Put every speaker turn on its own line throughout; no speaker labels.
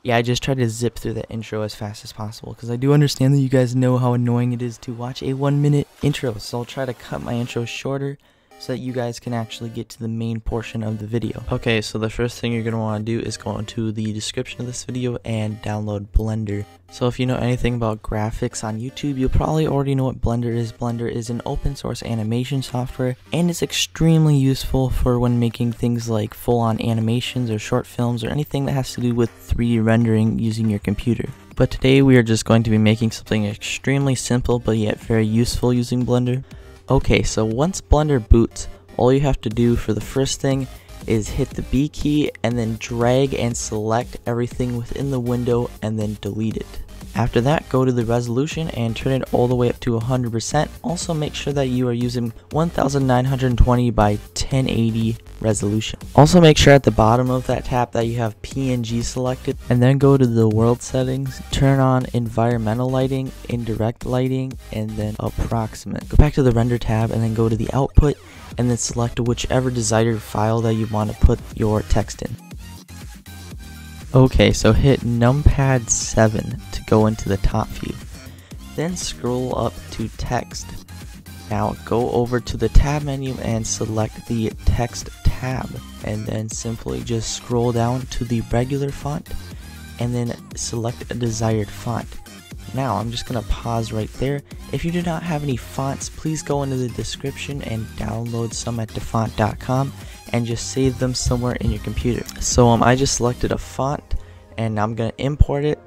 Yeah, I just tried to zip through the intro as fast as possible because I do understand that you guys know how annoying it is to watch a 1-minute intro, so I'll try to cut my intro shorter so that you guys can actually get to the main portion of the video. Okay, so the first thing you're going to want to do is go into the description of this video and download Blender. So if you know anything about graphics on YouTube, you'll probably already know what Blender is. Blender is an open source animation software, and it's extremely useful for when making things like full-on animations or short films or anything that has to do with 3D rendering using your computer. But today we are just going to be making something extremely simple but yet very useful using Blender. Okay, so once Blender boots, all you have to do for the first thing is hit the B key and then drag and select everything within the window and then delete it. After that, go to the resolution and turn it all the way up to 100%. Also make sure that you are using 1920 by 1080 resolution. Also make sure at the bottom of that tab that you have PNG selected, and then go to the world settings, turn on environmental lighting, indirect lighting, and then approximate. Go back to the render tab and then go to the output and then select whichever desired file that you want to put your text in. Okay, so hit numpad 7 to go into the top view. Then scroll up to text. Now go over to the tab menu and select the text tab, and then simply just scroll down to the regular font and then select a desired font. Now I'm just going to pause right there. If you do not have any fonts, please go into the description and download some at dafont.com and just save them somewhere in your computer. So I just selected a font and I'm going to import it.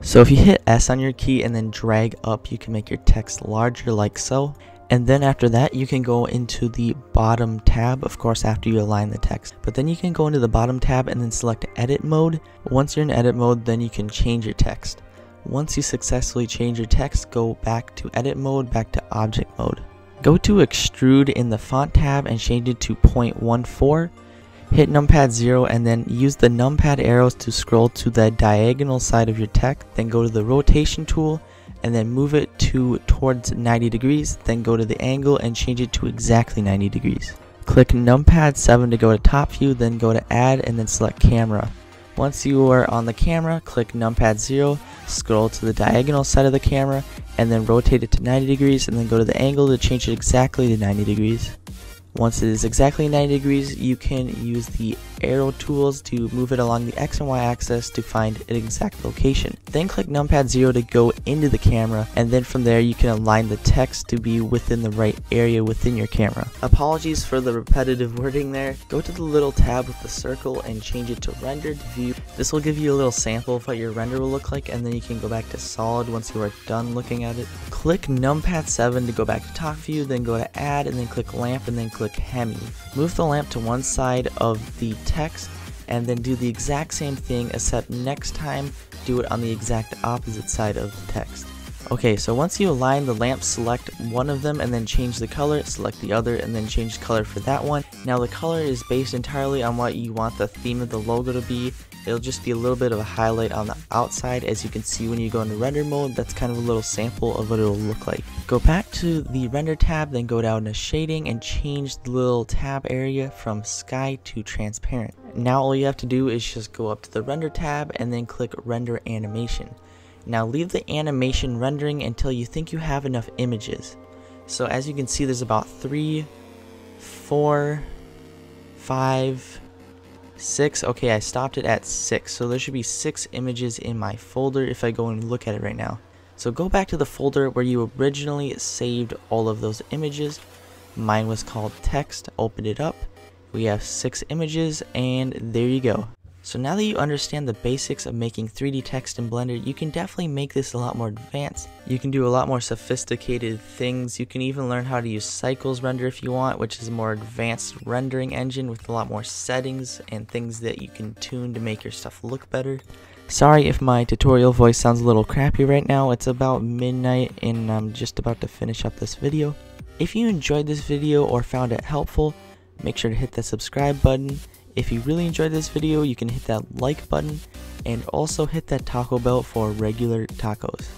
So if you hit S on your key and then drag up, you can make your text larger like so. And then after that, you can go into the bottom tab, of course after you align the text. But then you can go into the bottom tab and then select edit mode. Once you're in edit mode, then you can change your text. Once you successfully change your text, go back to edit mode, back to object mode. Go to extrude in the font tab and change it to 0.14. Hit numpad 0 and then use the numpad arrows to scroll to the diagonal side of your text. Then go to the rotation tool and then move it towards 90 degrees. Then go to the angle and change it to exactly 90 degrees. Click numpad 7 to go to top view, then go to add and then select camera. Once you are on the camera, click numpad 0, scroll to the diagonal side of the camera, and then rotate it to 90 degrees, and then go to the angle to change it exactly to 90 degrees. Once it is exactly 90 degrees, you can use the arrow tools to move it along the X and Y axis to find an exact location. Then click numpad 0 to go into the camera, and then from there you can align the text to be within the right area within your camera. Apologies for the repetitive wording there. Go to the little tab with the circle and change it to rendered view. This will give you a little sample of what your render will look like, and then you can go back to solid once you are done looking at it. Click numpad 7 to go back to top view, then go to add and then click lamp and then click Hemi. Move the lamp to one side of the text and then do the exact same thing, except next time do it on the exact opposite side of the text. Okay, so once you align the lamp, select one of them and then change the color, select the other and then change the color for that one. Now the color is based entirely on what you want the theme of the logo to be. It'll just be a little bit of a highlight on the outside, as you can see when you go into render mode. That's kind of a little sample of what it'll look like. Go back to the render tab, then go down to shading and change the little tab area from sky to transparent. Now all you have to do is just go up to the render tab and then click render animation. Now leave the animation rendering until you think you have enough images. So as you can see, there's about 3, 4, 5, 6. Okay, I stopped it at 6, so there should be 6 images in my folder if I go and look at it right now. So go back to the folder where you originally saved all of those images. Mine was called text. Open it up. We have 6 images, and there you go. So now that you understand the basics of making 3D text in Blender, you can definitely make this a lot more advanced. You can do a lot more sophisticated things. You can even learn how to use Cycles Render if you want, which is a more advanced rendering engine with a lot more settings and things that you can tune to make your stuff look better. Sorry if my tutorial voice sounds a little crappy right now. It's about midnight and I'm just about to finish up this video. If you enjoyed this video or found it helpful, make sure to hit the subscribe button. If you really enjoyed this video, you can hit that like button and also hit that Taco Bell for regular tacos.